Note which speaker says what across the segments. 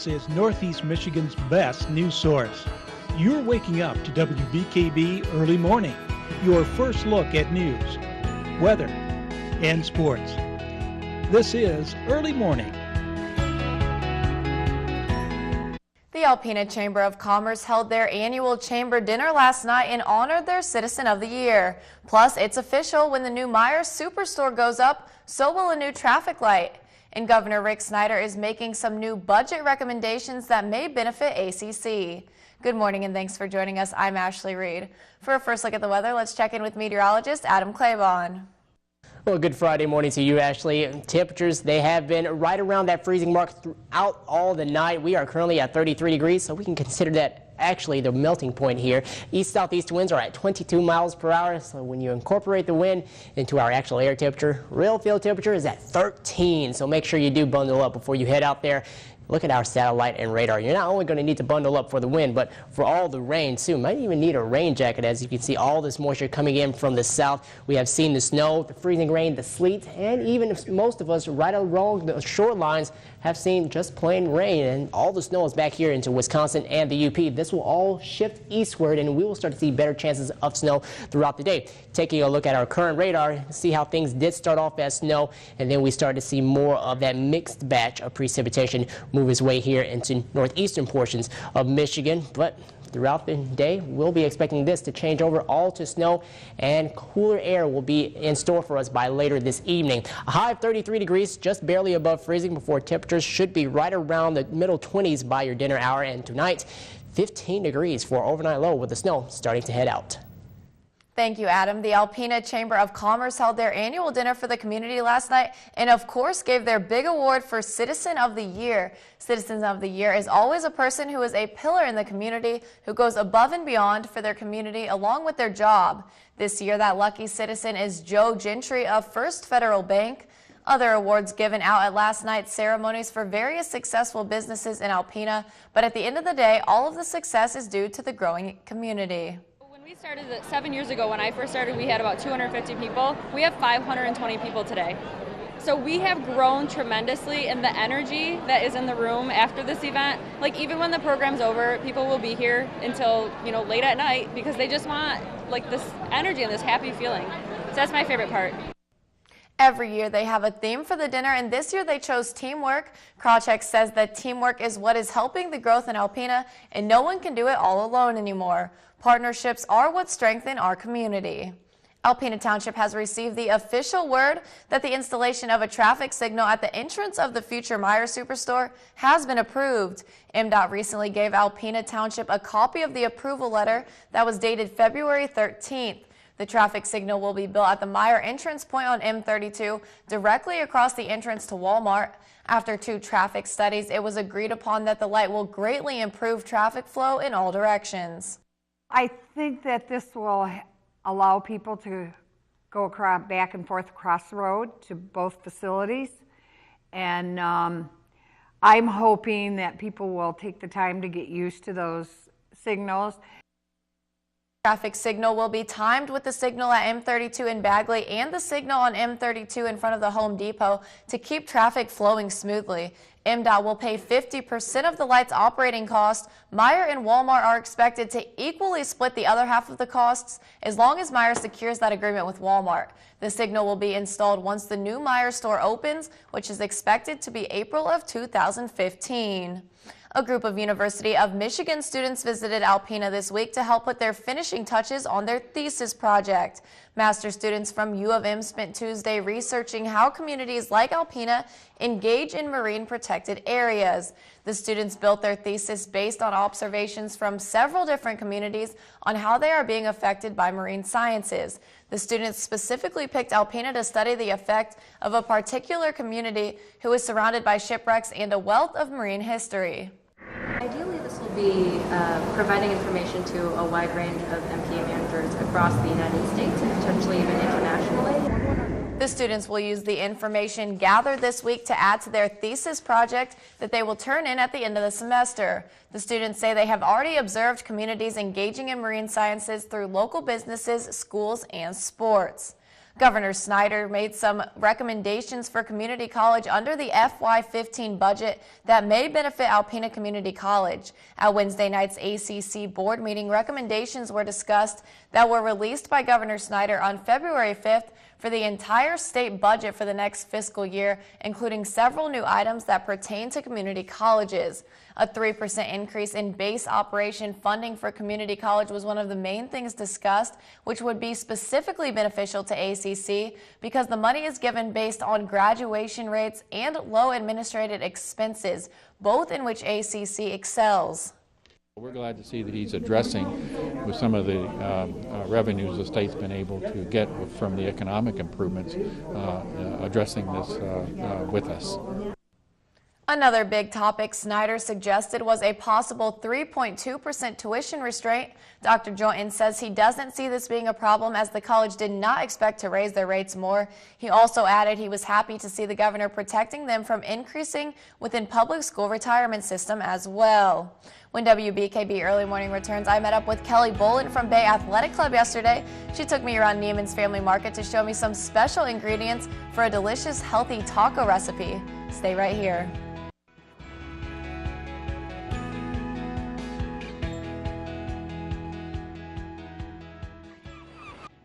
Speaker 1: This is Northeast Michigan's best news source. You're waking up to WBKB Early Morning, your first look at news, weather, and sports. This is Early Morning.
Speaker 2: The Alpena Chamber of Commerce held their annual chamber dinner last night and honored their Citizen of the Year. Plus, it's official, when the new Meijer Superstore goes up, so will a new traffic light. And Governor Rick Snyder is making some new budget recommendations that may benefit ACC. Good morning and thanks for joining us. I'm Ashley Reed. For a first look at the weather, let's check in with meteorologist Adam Claiborne.
Speaker 3: Well, good Friday morning to you, Ashley. Temperatures, they have been right around that freezing mark throughout all the night. We are currently at 33 degrees, so we can consider that actually the melting point here. East-southeast winds are at 22 miles per hour, so when you incorporate the wind into our actual air temperature, real field temperature is at 13. So make sure you do bundle up before you head out there. Look at our satellite and radar. You're not only going to need to bundle up for the wind, but for all the rain too. Might even need a rain jacket, as you can see all this moisture coming in from the south. We have seen the snow, the freezing rain, the sleet, and even most of us right along the shorelines have seen just plain rain, and all the snow is back here into Wisconsin and the UP. This will all shift eastward, and we will start to see better chances of snow throughout the day. Taking a look at our current radar, see how things did start off as snow, and then we started to see more of that mixed batch of precipitation move its way here into northeastern portions of Michigan. But throughout the day, we'll be expecting this to change over all to snow, and cooler air will be in store for us by later this evening. A high of 33 degrees, just barely above freezing, before temperatures should be right around the middle 20s by your dinner hour. And tonight, 15 degrees for overnight low, with the snow starting to head out.
Speaker 2: Thank you, Adam. The Alpena Chamber of Commerce held their annual dinner for the community last night and, of course, gave their big award for Citizen of the Year. Citizen of the Year is always a person who is a pillar in the community, who goes above and beyond for their community along with their job. This year, that lucky citizen is Joe Gentry of First Federal Bank. Other awards given out at last night's ceremonies for various successful businesses in Alpena, but at the end of the day, all of the success is due to the growing community.
Speaker 4: We started 7 years ago. When I first started, we had about 250 people. We have 520 people today. So we have grown tremendously, and the energy that is in the room after this event, like even when the program's over, people will be here until, late at night, because they just want like this energy and this happy feeling. So that's my favorite part.
Speaker 2: Every year they have a theme for the dinner, and this year they chose teamwork. Krawcheck says that teamwork is what is helping the growth in Alpena, and no one can do it all alone anymore. Partnerships are what strengthen our community. Alpena Township has received the official word that the installation of a traffic signal at the entrance of the future Meijer Superstore has been approved. MDOT recently gave Alpena Township a copy of the approval letter that was dated February 13th. The traffic signal will be built at the Meijer entrance point on M32, directly across the entrance to Walmart. After 2 traffic studies, it was agreed upon that the light will greatly improve traffic flow in all directions.
Speaker 5: I think that this will allow people to go across, back and forth across the road to both facilities. And I'm hoping that people will take the time to get used to those signals.
Speaker 2: Traffic signal will be timed with the signal at M32 in Bagley and the signal on M32 in front of the Home Depot to keep traffic flowing smoothly. MDOT will pay 50% of the light's operating cost. Meijer and Walmart are expected to equally split the other half of the costs, as long as Meijer secures that agreement with Walmart. The signal will be installed once the new Meijer store opens, which is expected to be April of 2015. A group of University of Michigan students visited Alpena this week to help put their finishing touches on their thesis project. Master students from U of M spent Tuesday researching how communities like Alpena engage in marine protected areas. The students built their thesis based on observations from several different communities on how they are being affected by marine sciences. The students specifically picked Alpena to study the effect of a particular community who is surrounded by shipwrecks and a wealth of marine history.
Speaker 6: Ideally, this will be providing information to a wide range of MPA managers across the United States and potentially even internationally.
Speaker 2: The students will use the information gathered this week to add to their thesis project that they will turn in at the end of the semester. The students say they have already observed communities engaging in marine sciences through local businesses, schools, and sports. Governor Snyder made some recommendations for community college under the FY15 budget that may benefit Alpena Community College. At Wednesday night's ACC board meeting, recommendations were discussed that were released by Governor Snyder on February 5th for the entire state budget for the next fiscal year, including several new items that pertain to community colleges. A 3% increase in base operation funding for community college was one of the main things discussed, which would be specifically beneficial to ACC because the money is given based on graduation rates and low administrative expenses, both in which ACC excels.
Speaker 7: We're glad to see that he's addressing with some of the revenues the state's been able to get from the economic improvements, addressing this with us.
Speaker 2: Another big topic Snyder suggested was a possible 3.2% tuition restraint. Dr. Jointon says he doesn't see this being a problem as the college did not expect to raise their rates more. He also added he was happy to see the governor protecting them from increasing within public school retirement system as well. When WBKB Early Morning returns, I met up with Kelly Bolin from Bay Athletic Club yesterday. She took me around Neiman's Family Market to show me some special ingredients for a delicious, healthy taco recipe. Stay right here.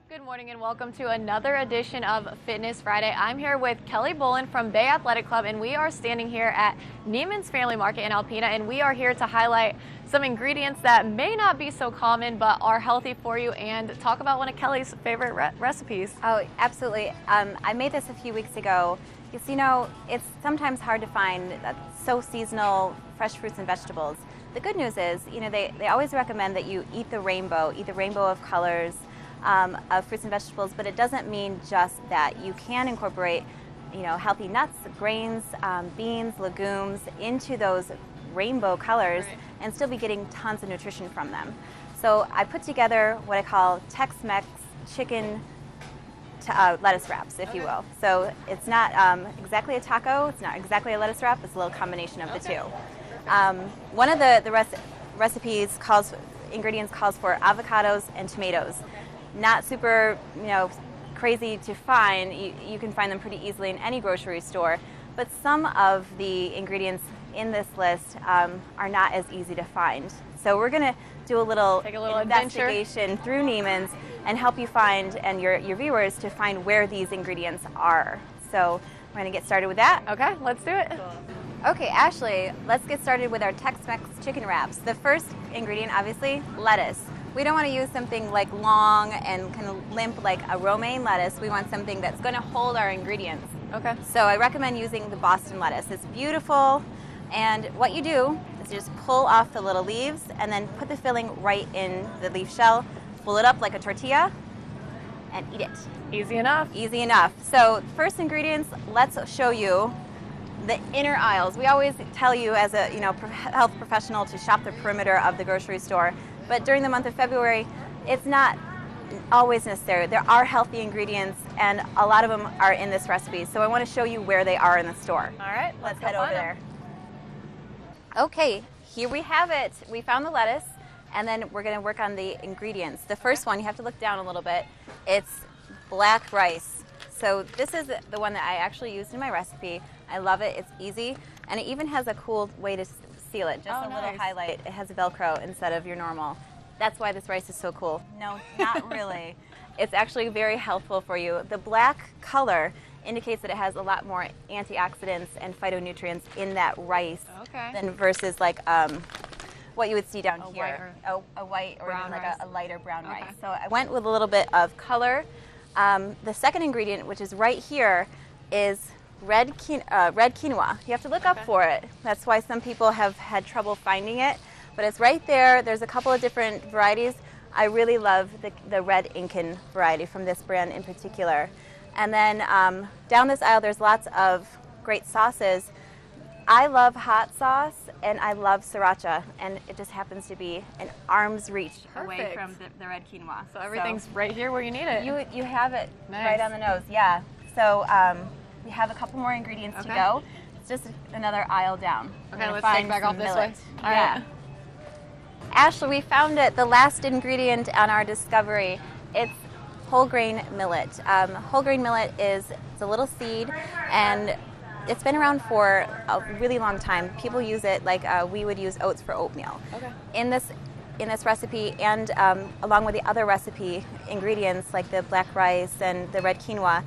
Speaker 2: Good morning and welcome to another edition of Fitness Friday. I'm here with Kelly Bolin from Bay Athletic Club, and we are standing here at Neiman's Family Market in Alpena, and we are here to highlight some ingredients that may not be so common but are healthy for you and talk about one of Kelly's favorite recipes.
Speaker 8: Oh, absolutely. I made this a few weeks ago. You know, it's sometimes hard to find so seasonal fresh fruits and vegetables. The good news is, you know, they always recommend that you eat the rainbow of colors of fruits and vegetables, but it doesn't mean just that. You can incorporate, you know, healthy nuts, grains, beans, legumes into those rainbow colors and still be getting tons of nutrition from them. So I put together what I call Tex-Mex chicken lettuce wraps, if you will. So it's not exactly a taco, it's not exactly a lettuce wrap, it's a little combination of the two. One of the ingredients calls for avocados and tomatoes. Not super, you know, crazy to find. You can find them pretty easily in any grocery store, but some of the ingredients in this list are not as easy to find. So we're going to do a little investigation through Neiman's and help you find, and your viewers, to find where these ingredients are. So we're going to get started with that.
Speaker 2: Okay, let's do it.
Speaker 8: Cool. Okay, Ashley, let's get started with our Tex-Mex chicken wraps. The first ingredient, obviously, lettuce. We don't want to use something like long and kind of limp like a romaine lettuce. We want something that's going to hold our ingredients.
Speaker 2: Okay.
Speaker 8: So I recommend using the Boston lettuce. It's beautiful, and what you do is you just pull off the little leaves and then put the filling right in the leaf shell, pull it up like a tortilla, and eat it.
Speaker 2: Easy enough.
Speaker 8: Easy enough. So first ingredients, let's show you the inner aisles. We always tell you as a health professional to shop the perimeter of the grocery store. But during the month of February, it's not always necessary. There are healthy ingredients, and a lot of them are in this recipe. So I want to show you where they are in the store.
Speaker 2: All right,
Speaker 8: let's head over there. Okay, here we have it. We found the lettuce, and then we're going to work on the ingredients. The first one, you have to look down a little bit. It's black rice. So this is the one that I actually used in my recipe. I love it. It's easy, and it even has a cool way to seal it. Just a little highlight. It has a Velcro instead of your normal. That's why this rice is so cool. No, not really. It's actually very helpful for you. The black color indicates that it has a lot more antioxidants and phytonutrients in that rice than versus like what you would see down here. A white or even like a lighter brown rice. So I went with a little bit of color. The second ingredient, which is right here, is red quinoa. You have to look up for it. That's why some people have had trouble finding it, but it's right there. There's a couple of different varieties. I really love the red Incan variety from this brand in particular. And then down this aisle, there's lots of great sauces. I love hot sauce, and I love sriracha, and it just happens to be an arm's reach away from the red quinoa.
Speaker 2: So everything's right here where you need it.
Speaker 8: You have it right on the nose, yeah. So we have a couple more ingredients to go. It's just another aisle down.
Speaker 2: Okay, let's take back off this way. All right.
Speaker 8: Ashley, we found it, the last ingredient on our discovery. It's whole grain millet. Whole grain millet it's a little seed, and it's been around for a really long time. People use it like we would use oats for oatmeal. Okay. In this recipe, and along with the other recipe ingredients like the black rice and the red quinoa,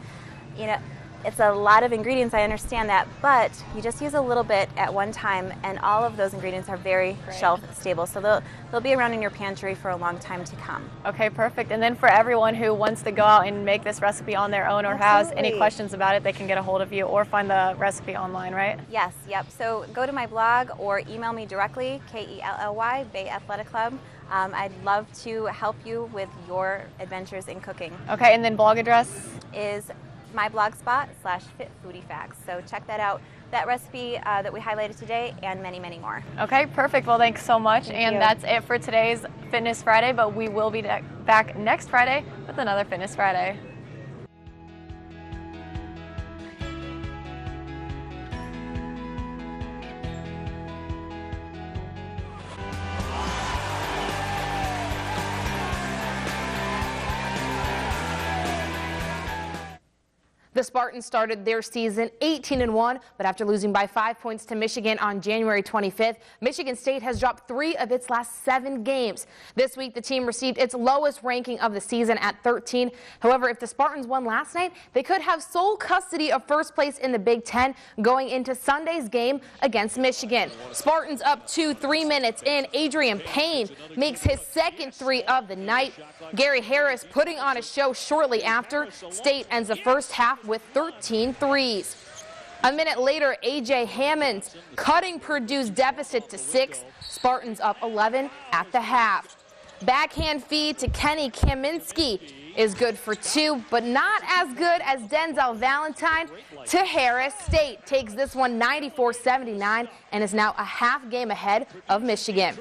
Speaker 8: it's a lot of ingredients, I understand that, but you just use a little bit at one time, and all of those ingredients are very shelf stable, so they'll be around in your pantry for a long time to come.
Speaker 2: Okay, perfect. And then for everyone who wants to go out and make this recipe on their own or has any questions about it, they can get a hold of you or find the recipe online, right?
Speaker 8: Yes, yep. So go to my blog or email me directly, KELLY, Bay Athletic Club. I'd love to help you with your adventures in cooking.
Speaker 2: Okay, and then blog address?
Speaker 8: Is myblogspot/fitfoodiefacts. So check that out. That recipe that we highlighted today and many, many more.
Speaker 2: Okay, perfect. Well, thanks so much.
Speaker 8: Thank you.
Speaker 2: That's it for today's Fitness Friday, but we will be back next Friday with another Fitness Friday. The Spartans started their season 18-1, but after losing by 5 points to Michigan on January 25th, Michigan State has dropped 3 of its last 7 games. This week, the team received its lowest ranking of the season at 13. However, if the Spartans won last night, they could have sole custody of first place in the Big Ten going into Sunday's game against Michigan. Spartans up 2, 3 minutes in. Adrian Payne makes his second 3 of the night. Gary Harris putting on a show shortly after. State ends the first half with 13 threes. A minute later, A.J. Hammond's cutting Purdue's deficit to 6. Spartans up 11 at the half. Backhand feed to Kenny Kaminsky is good for 2, but not as good as Denzel Valentine to Harris. State takes this one 94-79 and is now a half game ahead of Michigan.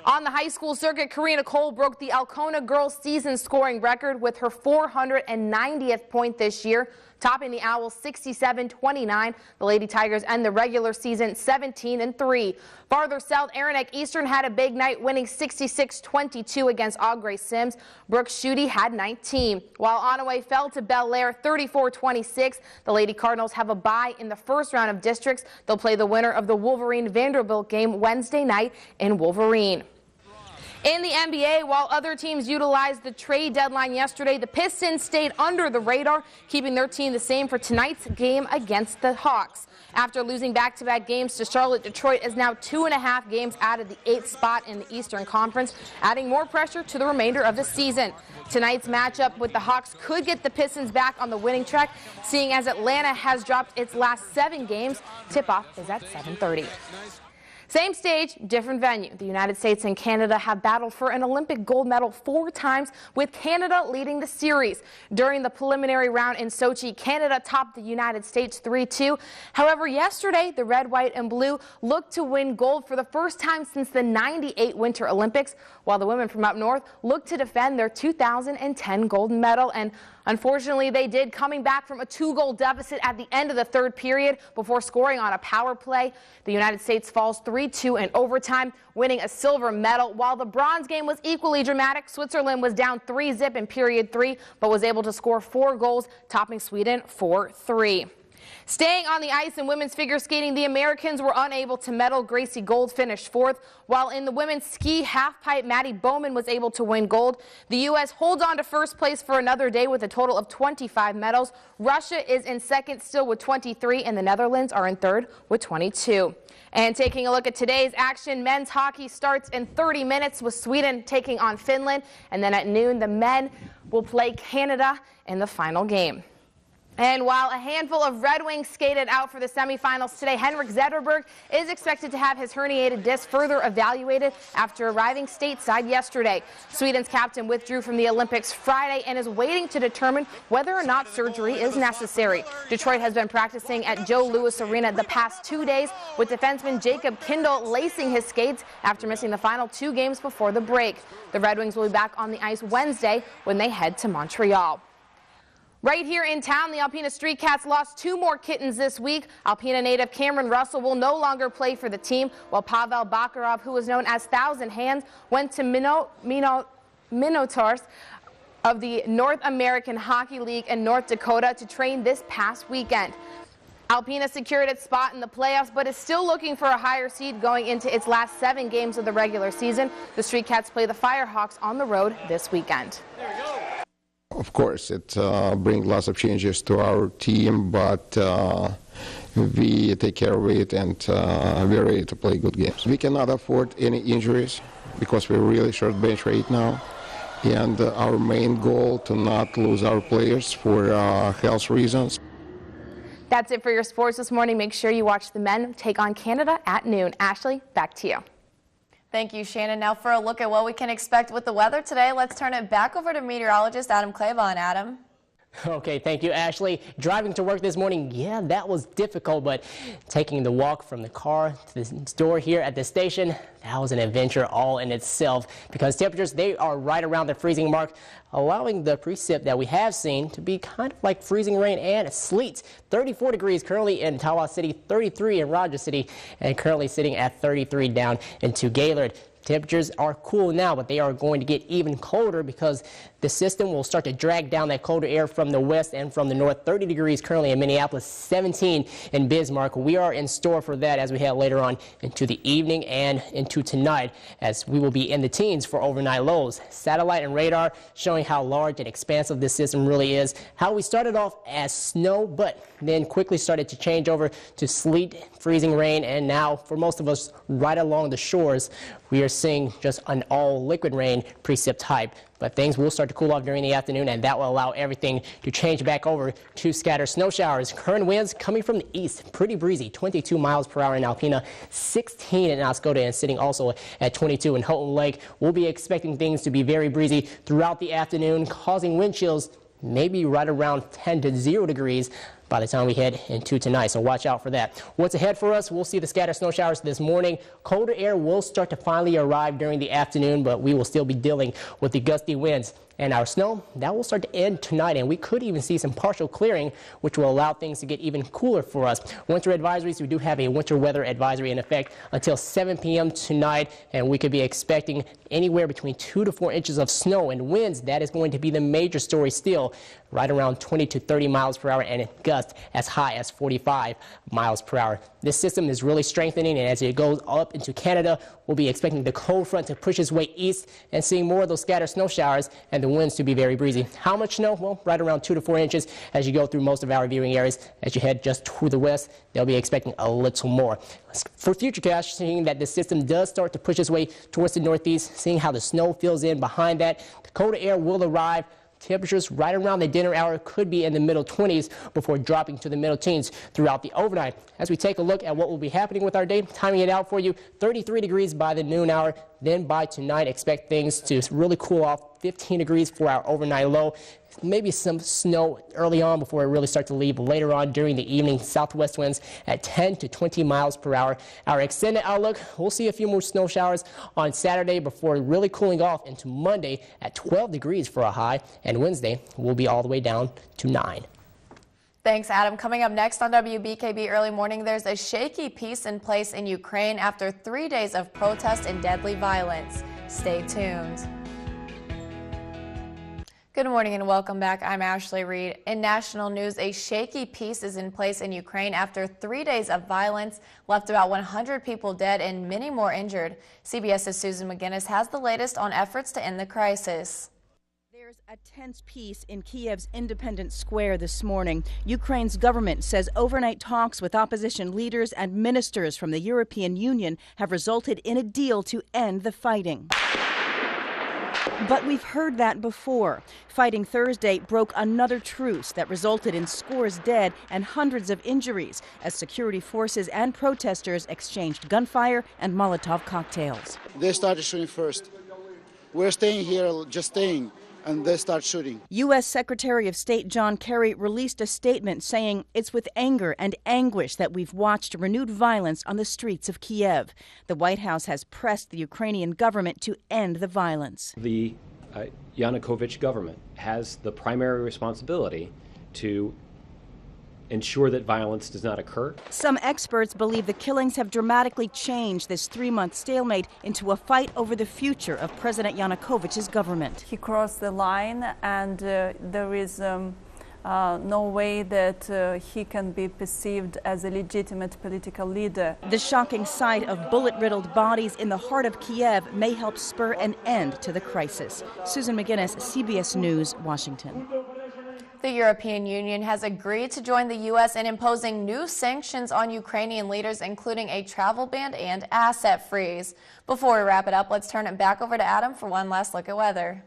Speaker 2: On the high school circuit, Karina Cole broke the Alcona girls season scoring record with her 490th point this year, topping the Owls 67-29. The Lady Tigers end the regular season 17-3. Farther south, Aranac Eastern had a big night, winning 66-22 against Augrey Sims. Brooke Schutte had 19, while Onaway fell to Bel Air 34-26. The Lady Cardinals have a bye in the first round of districts. They'll play the winner of the Wolverine-Vanderbilt game Wednesday night in Wolverine. In the NBA, while other teams utilized the trade deadline yesterday, the Pistons stayed under the radar, keeping their team the same for tonight's game against the Hawks. After losing back-to-back games to Charlotte, Detroit is now 2.5 games out of the 8th spot in the Eastern Conference, adding more pressure to the remainder of the season. Tonight's matchup with the Hawks could get the Pistons back on the winning track, seeing as Atlanta has dropped its last 7 games. Tip-off is at 7:30. Same stage, different venue. The United States and Canada have battled for an Olympic gold medal 4 times, with Canada leading the series. During the preliminary round in Sochi, Canada topped the United States 3-2. However, yesterday, the red, white, and blue looked to win gold for the first time since the '98 Winter Olympics, while the women from up north looked to defend their 2010 gold medal. And unfortunately, they did, coming back from a 2-goal deficit at the end of the 3rd period before scoring on a power play. The United States falls 3-2 in overtime, winning a silver medal. While the bronze game was equally dramatic, Switzerland was down 3-0 in period 3, but was able to score 4 goals, topping Sweden 4-3. Staying on the ice in women's figure skating, the Americans were unable to medal. Gracie Gold finished 4th, while in the women's ski halfpipe, Maddie Bowman was able to win gold. The U.S. holds on to first place for another day with a total of 25 medals. Russia is in 2nd still with 23, and the Netherlands are in 3rd with 22. And taking a look at today's action, men's hockey starts in 30 minutes with Sweden taking on Finland, and then at noon, the men will play Canada in the final game. And while a handful of Red Wings skated out for the semifinals today, Henrik Zetterberg is expected to have his herniated disc further evaluated after arriving stateside yesterday. Sweden's captain withdrew from the Olympics Friday and is waiting to determine whether or not surgery is necessary. Detroit has been practicing at Joe Louis Arena the past 2 days, with defenseman Jacob Kindle lacing his skates after missing the final 2 games before the break. The Red Wings will be back on the ice Wednesday when they head to Montreal. Right here in town, the Alpena Street Cats lost 2 more kittens this week. Alpena native Cameron Russell will no longer play for the team, while Pavel Bakarov, who was known as Thousand Hands, went to Minotaurs.
Speaker 9: of the North American Hockey League in North Dakota to train this past weekend. Alpena secured its spot in the playoffs, but is still looking for a higher seed going into its last 7 games of the regular season. The Street Cats play the Firehawks on the road this weekend.
Speaker 10: Of course, it brings lots of changes to our team, but we take care of it and we're ready to play good games. We cannot afford any injuries because we're really short bench right now. And our main goal to not lose our players for health reasons.
Speaker 9: That's it for your sports this morning. Make sure you watch the men take on Canada at noon. Ashley, back to you.
Speaker 2: Thank you, Shannon. Now for a look at what we can expect with the weather today, let's turn it back over to meteorologist Adam Claiborne. Adam.
Speaker 3: Okay, thank you, Ashley. Driving to work this morning, yeah, that was difficult, but taking the walk from the car to the store here at the station, that was an adventure all in itself because temperatures, they are right around the freezing mark, allowing the precip that we have seen to be kind of like freezing rain and sleet. 34 degrees currently in Tawas City, 33 in Rogers City, and currently sitting at 33 down into Gaylord. Temperatures are cool now, but they are going to get even colder because the system will start to drag down that colder air from the west and from the north. 30 degrees currently in Minneapolis, 17 in Bismarck. We are in store for that as we head later on into the evening and into tonight, as we will be in the teens for overnight lows. Satellite and radar showing how large and expansive this system really is. How we started off as snow, but then quickly started to change over to sleet, freezing rain, and now for most of us right along the shores, we are seeing just an all liquid rain precip type. But things will start to cool off during the afternoon, and that will allow everything to change back over to scattered snow showers. Current winds coming from the east, pretty breezy, 22 miles per hour in Alpena, 16 in Oscoda, and sitting also at 22 in Houghton Lake. We'll be expecting things to be very breezy throughout the afternoon, causing wind chills maybe right around 10 to 0 degrees by the time we head into tonight, so watch out for that. What's ahead for us? We'll see the scattered snow showers this morning. Colder air will start to finally arrive during the afternoon, but we will still be dealing with the gusty winds. And our snow, that will start to end tonight, and we could even see some partial clearing, which will allow things to get even cooler for us. Winter advisories, we do have a winter weather advisory in effect until 7 p.m. tonight, and we could be expecting anywhere between 2 to 4 inches of snow and winds. That is going to be the major story still, right around 20 to 30 miles per hour, and gusts as high as 45 miles per hour. This system is really strengthening, and as it goes up into Canada, we'll be expecting the cold front to push its way east and seeing more of those scattered snow showers and the winds to be very breezy. How much snow? Well, right around 2 to 4 inches as you go through most of our viewing areas. As you head just to the west, they'll be expecting a little more. For futurecast, seeing that the system does start to push its way towards the northeast, seeing how the snow fills in behind that, the colder air will arrive. Temperatures right around the dinner hour could be in the middle 20s before dropping to the middle teens throughout the overnight. As we take a look at what will be happening with our day, timing it out for you, 33 degrees by the noon hour. Then by tonight, expect things to really cool off. 15 degrees for our overnight low. Maybe some snow early on before it really starts to leave later on during the evening. Southwest winds at 10 to 20 miles per hour. Our extended outlook, we'll see a few more snow showers on Saturday before really cooling off into Monday at 12 degrees for a high, and Wednesday will be all the way down to 9.
Speaker 2: Thanks, Adam. Coming up next on WBKB Early Morning, there's a shaky peace in place in Ukraine after 3 days of protest and deadly violence. Stay tuned. Good morning and welcome back. I'm Ashley Reed. In national news, a shaky peace is in place in Ukraine after 3 days of violence left about 100 people dead and many more injured. CBS's Susan McGinnis has the latest on efforts to end the crisis.
Speaker 11: There's a tense peace in Kiev's Independence Square this morning. Ukraine's government says overnight talks with opposition leaders and ministers from the European Union have resulted in a deal to end the fighting. But we've heard that before. Fighting Thursday broke another truce that resulted in scores dead and hundreds of injuries as security forces and protesters exchanged gunfire and Molotov cocktails.
Speaker 12: They started shooting first. We're staying here, just staying, and they start shooting.
Speaker 11: U.S. Secretary of State John Kerry released a statement saying it's with anger and anguish that we've watched renewed violence on the streets of Kiev. The White House has pressed the Ukrainian government to end the violence.
Speaker 13: The Yanukovych government has the primary responsibility to ensure that violence does not occur.
Speaker 11: Some experts believe the killings have dramatically changed this 3-month stalemate into a fight over the future of President Yanukovych's government.
Speaker 14: He crossed the line, and there is no way that he can be perceived as a legitimate political leader.
Speaker 11: The shocking sight of bullet-riddled bodies in the heart of Kiev may help spur an end to the crisis. Susan McGinnis, CBS News, Washington.
Speaker 2: The European Union has agreed to join the U.S. in imposing new sanctions on Ukrainian leaders, including a travel ban and asset freeze. Before we wrap it up, let's turn it back over to Adam for one last look at weather.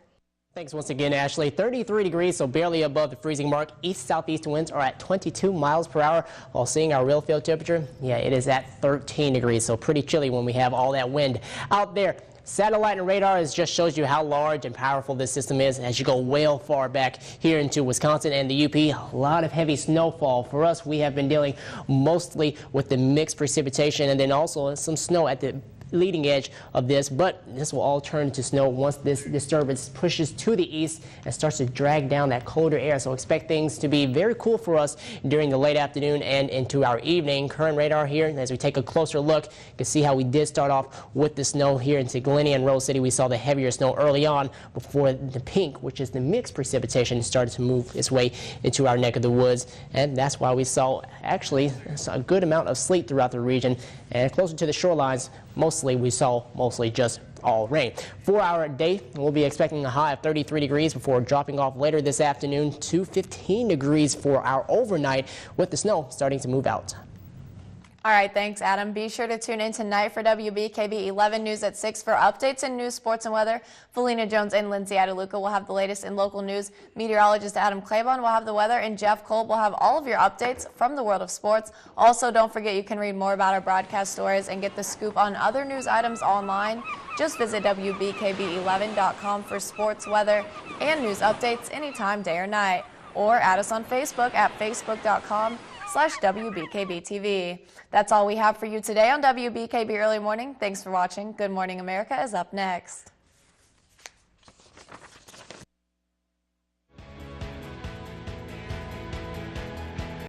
Speaker 3: Thanks once again, Ashley. 33 degrees, so barely above the freezing mark. East-southeast winds are at 22 miles per hour, while seeing our real field temperature, it is at 13 degrees, so pretty chilly when we have all that wind out there. Satellite and radar just shows you how large and powerful this system is as you go well far back here into Wisconsin and the UP. A lot of heavy snowfall. For us, we have been dealing mostly with the mixed precipitation and then also some snow at the leading edge of this, but this will all turn to snow once this disturbance pushes to the east and starts to drag down that colder air. So expect things to be very cool for us during the late afternoon and into our evening. Current radar here, as we take a closer look, you can see how we did start off with the snow here into Galena and Rose City. We saw the heavier snow early on before the pink, which is the mixed precipitation, started to move its way into our neck of the woods, and that's why we saw actually a good amount of sleet throughout the region. And closer to the shorelines, we saw just all rain. 4-hour day, we'll be expecting a high of 33 degrees before dropping off later this afternoon to 15 degrees for our overnight, with the snow starting to move out.
Speaker 2: All right, thanks, Adam. Be sure to tune in tonight for WBKB 11 News at 6 for updates in news, sports, and weather. Felina Jones and Lindsay Adeluca will have the latest in local news. Meteorologist Adam Claiborne will have the weather, and Jeff Kolb will have all of your updates from the world of sports. Also, don't forget you can read more about our broadcast stories and get the scoop on other news items online. Just visit WBKB11.com for sports, weather, and news updates anytime, day or night. Or add us on Facebook at facebook.com/WBKBTV. That's all we have for you today on WBKB Early Morning. Thanks for watching. Good Morning America is up next.